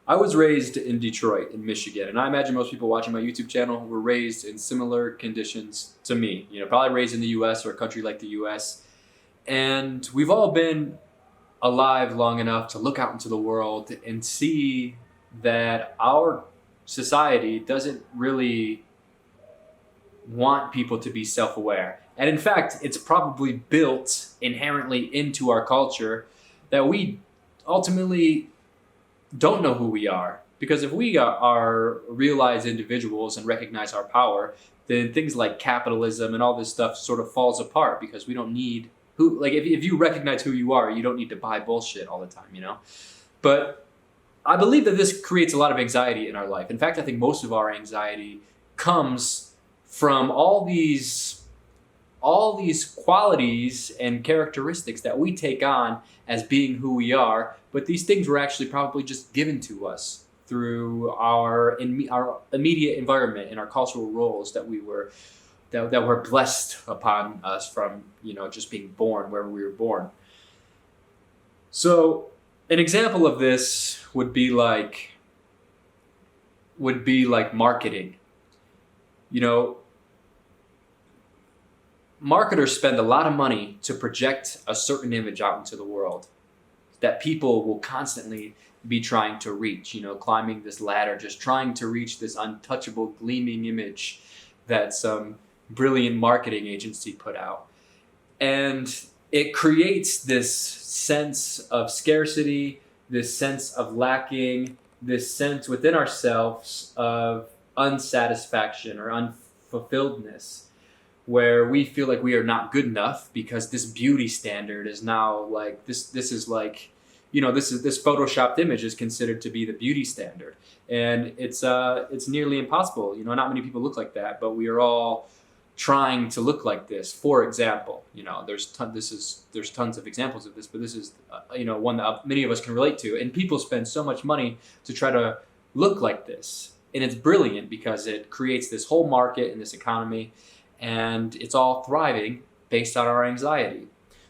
I was raised in Detroit, in Michigan, and I imagine most people watching my YouTube channel were raised in similar conditions to me. Probably raised in the U.S. or a country like the U.S. And we've all been alive long enough to look out into the world and see that our society doesn't really want people to be self-aware. And in fact, it's probably built inherently into our culture that we ultimately don't know who we are. Because if we are realized individuals and recognize our power, then things like capitalism and all this stuff sort of falls apart because we don't need who, like, if you recognize who you are, you don't need to buy bullshit all the time. But I believe that this creates a lot of anxiety in our life. In fact, I think most of our anxiety comes from all these qualities and characteristics that we take on as being who we are, but these things were actually probably just given to us through our immediate environment and our cultural roles that were blessed upon us from just being born where we were born. So an example of this would be like marketing. You know, marketers spend a lot of money to project a certain image out into the world that people will constantly be trying to reach, climbing this ladder, just trying to reach this untouchable, gleaming image that some brilliant marketing agency put out. And it creates this sense of scarcity, this sense of lacking, this sense within ourselves of unsatisfaction or unfulfilledness, where we feel like we are not good enough because this beauty standard is now like this is like this photoshopped image is considered to be the beauty standard, and it's nearly impossible. Not many people look like that, but we are all trying to look like this. For example, there's tons of examples of this, but this is one that many of us can relate to, and people spend so much money to try to look like this, and it's brilliant because it creates this whole market and this economy, and it's all thriving based on our anxiety.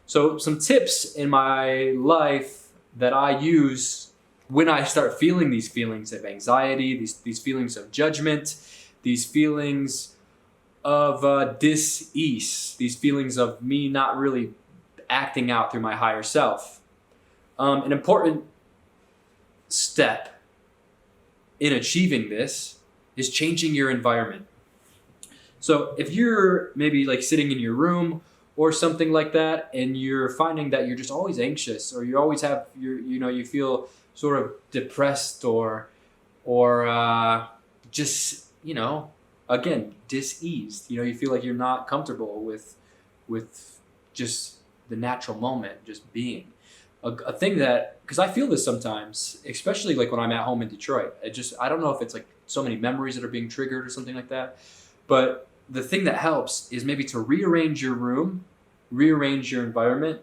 So some tips in my life that I use when I start feeling these feelings of anxiety, these feelings of judgment, these feelings of dis-ease, these feelings of me not really acting out through my higher self. An important step in achieving this is changing your environment. So if you're maybe like sitting in your room or something like that, and you're finding that you're just always anxious, or you always have you feel sort of depressed or just again dis-eased. You feel like you're not comfortable with just the natural moment, just being. A thing that, because I feel this sometimes, especially like when I'm at home in Detroit. I don't know if it's like so many memories that are being triggered or something like that, but the thing that helps is maybe to rearrange your room, rearrange your environment.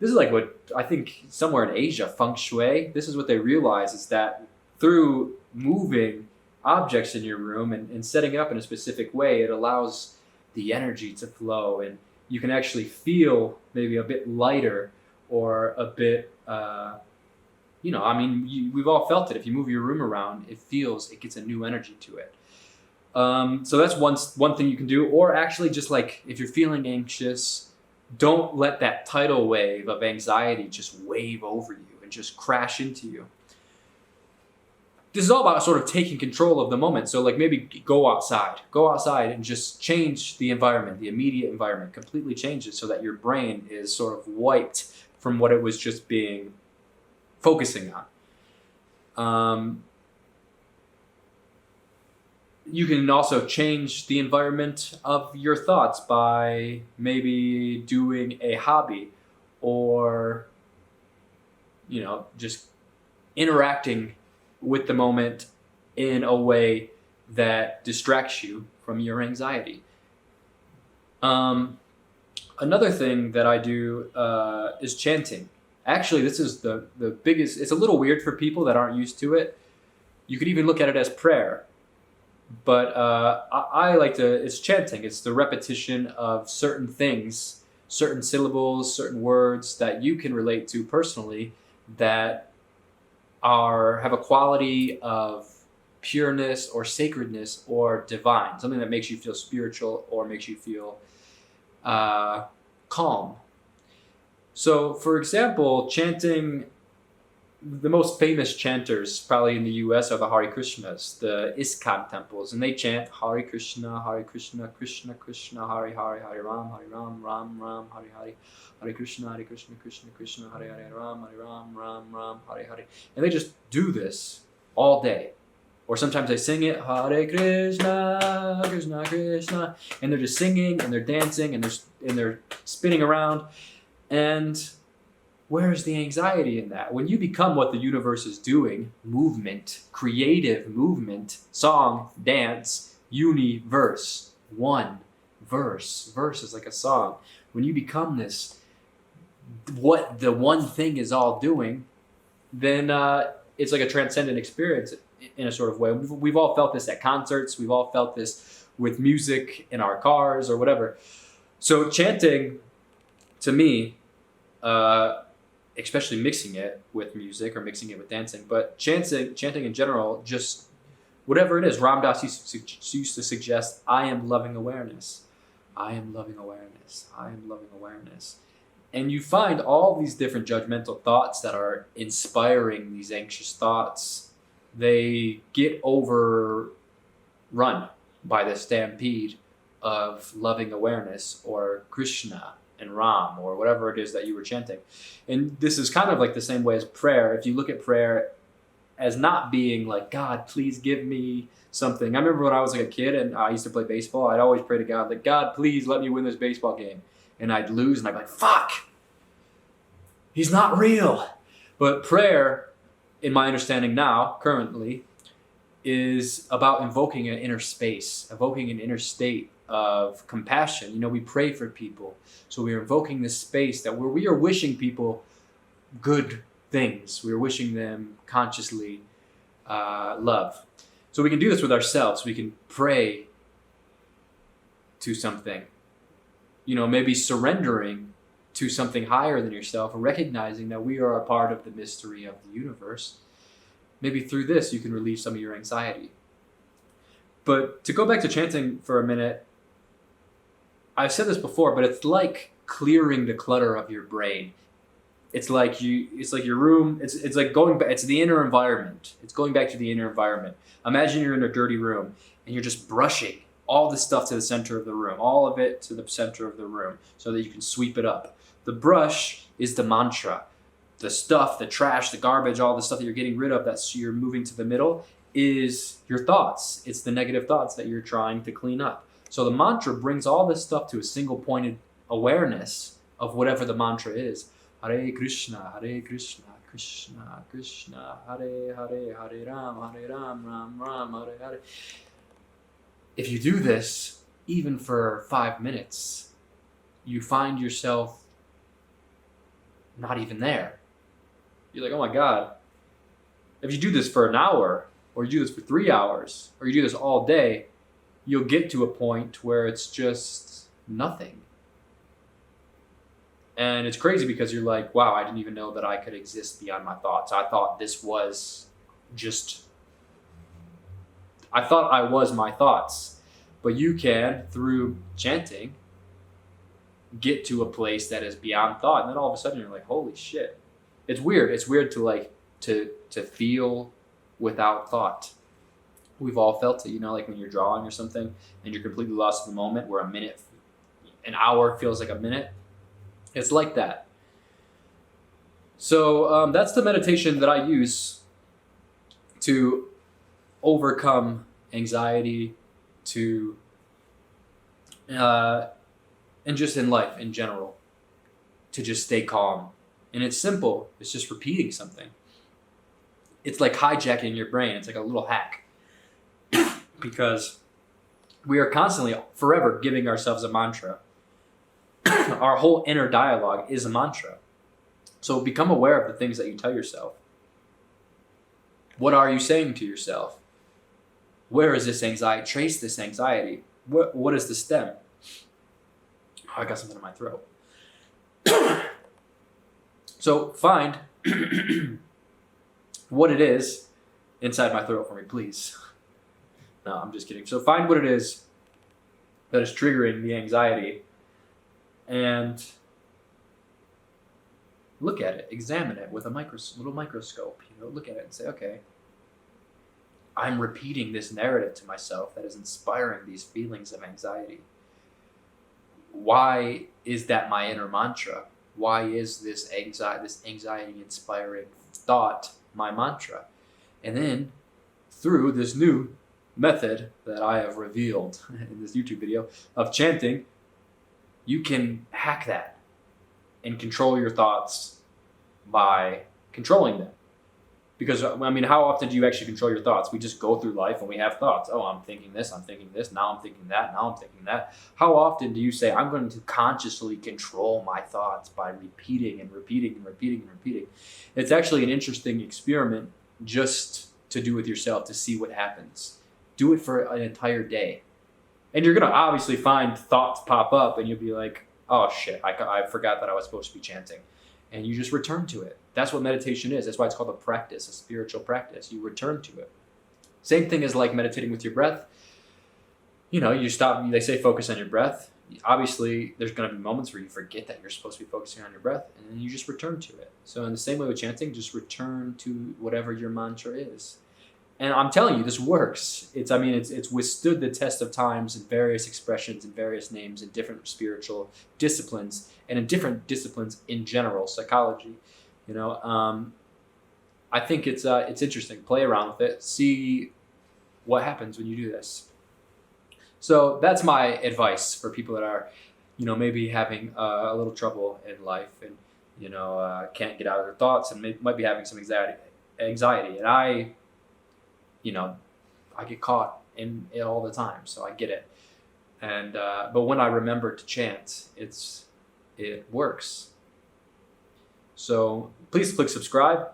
This is like what I think somewhere in Asia, feng shui, this is what they realize, is that through moving objects in your room and setting it up in a specific way, it allows the energy to flow, and you can actually feel maybe a bit lighter or a bit, we've all felt it. If you move your room around, it gets a new energy to it. So that's one thing you can do. Or actually, just like if you're feeling anxious, don't let that tidal wave of anxiety just wave over you and just crash into you. This is all about sort of taking control of the moment. So like maybe go outside and just change the environment, the immediate environment, completely change it so that your brain is sort of wiped from what it was just focusing on. You can also change the environment of your thoughts by maybe doing a hobby, or just interacting with the moment in a way that distracts you from your anxiety. Another thing that I do is chanting. Actually, this is the biggest. It's a little weird for people that aren't used to it. You could even look at it as prayer. But I like to, it's chanting. It's the repetition of certain things, certain syllables, certain words that you can relate to personally that have a quality of pureness or sacredness or divine, something that makes you feel spiritual or makes you feel calm. So, for example, chanting, the most famous chanters probably in the US are the Hare Krishnas, the ISKCON temples, and they chant Hare Krishna, Krishna Krishna, Hare Hare, Hare Ram, Ram Ram, Hare Hare, Hare Krishna, Krishna Krishna, Hare Hare, Ram, Ram, Hare Hare. And they just do this all day. Or sometimes they sing it, Hare Krishna, Krishna Krishna, and they're just singing and they're dancing and they're spinning around. And where's the anxiety in that? When you become what the universe is doing, movement, creative movement, song, dance, universe, one, verse is like a song. When you become this, what the one thing is all doing, then it's like a transcendent experience in a sort of way. We've all felt this at concerts. We've all felt this with music in our cars or whatever. So chanting, to me, especially mixing it with music or mixing it with dancing, but chanting in general, just whatever it is. Ram Dass used to suggest, I am loving awareness. I am loving awareness. I am loving awareness. And you find all these different judgmental thoughts that are inspiring these anxious thoughts. They get overrun by the stampede of loving awareness or Krishna and Ram or whatever it is that you were chanting. And this is kind of like the same way as prayer. If you look at prayer as not being like, God, please give me something. I remember when I was like a kid and I used to play baseball, I'd always pray to God, like, God, please let me win this baseball game. And I'd lose and I'd be like, fuck, he's not real. But prayer, in my understanding now, currently, is about invoking an inner space, invoking an inner state of compassion. You know, we pray for people. So we are invoking this space that where we are wishing people good things. We are wishing them consciously love. So we can do this with ourselves. We can pray to something. You know, maybe surrendering to something higher than yourself, recognizing that we are a part of the mystery of the universe. Maybe through this you can relieve some of your anxiety. But to go back to chanting for a minute, I've said this before, but it's like clearing the clutter of your brain. It's like your room, it's like going back, it's the inner environment. It's going back to the inner environment. Imagine you're in a dirty room and you're just brushing all the stuff to the center of the room, all of it to the center of the room so that you can sweep it up. The brush is the mantra. The stuff, the trash, the garbage, all the stuff that you're getting rid of, that's you're moving to the middle, is your thoughts. It's the negative thoughts that you're trying to clean up. So the mantra brings all this stuff to a single pointed awareness of whatever the mantra is. Hare Krishna, Krishna Krishna, Hare Hare, Hare Ram, Ram Ram, Hare Hare. If you do this, even for 5 minutes, you find yourself not even there. You're like, oh my God. If you do this for an hour, or you do this for 3 hours, or you do this all day, you'll get to a point where it's just nothing. And it's crazy because you're like, wow, I didn't even know that I could exist beyond my thoughts. I thought I was my thoughts. But you can, through chanting, get to a place that is beyond thought. And then all of a sudden you're like, holy shit. It's weird. It's weird to feel without thought. We've all felt it, you know, like when you're drawing or something and you're completely lost in the moment where an hour feels like a minute. It's like that. So that's the meditation that I use to overcome anxiety, and just in life in general, to just stay calm. And it's simple. It's just repeating something. It's like hijacking your brain. It's like a little hack. Because we are constantly, forever giving ourselves a mantra. Our whole inner dialogue is a mantra. So become aware of the things that you tell yourself. What are you saying to yourself? Where is this anxiety? Trace this anxiety. What is the stem? Oh, I got something in my throat. So find what it is inside my throat for me, please. No, I'm just kidding. So find what it is that is triggering the anxiety and look at it, examine it with a little microscope. Look at it and say, okay, I'm repeating this narrative to myself that is inspiring these feelings of anxiety. Why is that my inner mantra? Why is this anxiety-inspiring thought my mantra? And then, through this new method that I have revealed in this YouTube video of chanting, you can hack that and control your thoughts by controlling them. Because, how often do you actually control your thoughts? We just go through life and we have thoughts. Oh, I'm thinking this, now I'm thinking that, now I'm thinking that. How often do you say, I'm going to consciously control my thoughts by repeating and repeating and repeating and repeating? It's actually an interesting experiment just to do with yourself to see what happens. Do it for an entire day. And you're going to obviously find thoughts pop up and you'll be like, oh shit, I forgot that I was supposed to be chanting. And you just return to it. That's what meditation is. That's why it's called a practice, a spiritual practice. You return to it. Same thing as like meditating with your breath. You stop, they say focus on your breath. Obviously, there's going to be moments where you forget that you're supposed to be focusing on your breath, and then you just return to it. So in the same way with chanting, just return to whatever your mantra is. And I'm telling you, this works. It's withstood the test of times in various expressions and various names in different spiritual disciplines and in different disciplines in general, psychology. I think it's interesting. Play around with it. See what happens when you do this. So that's my advice for people that are, maybe having a little trouble in life and, can't get out of their thoughts and might be having some anxiety. And I get caught in it all the time, so I get it. And but when I remember to chant, it works. So please click subscribe.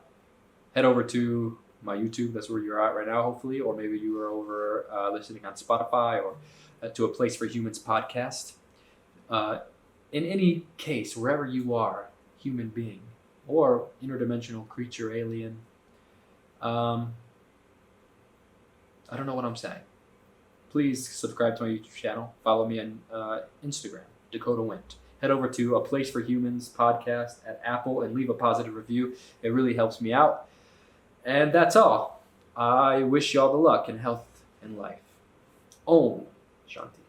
Head over to my YouTube. That's where you're at right now, hopefully, or maybe you are over listening on Spotify or to a Place for Humans podcast. In any case, wherever you are, human being or interdimensional creature, alien. I don't know what I'm saying. Please subscribe to my YouTube channel. Follow me on Instagram, Dakota Wint. Head over to A Place for Humans podcast at Apple and leave a positive review. It really helps me out. And that's all. I wish you all the luck and health in life. Om Shanti.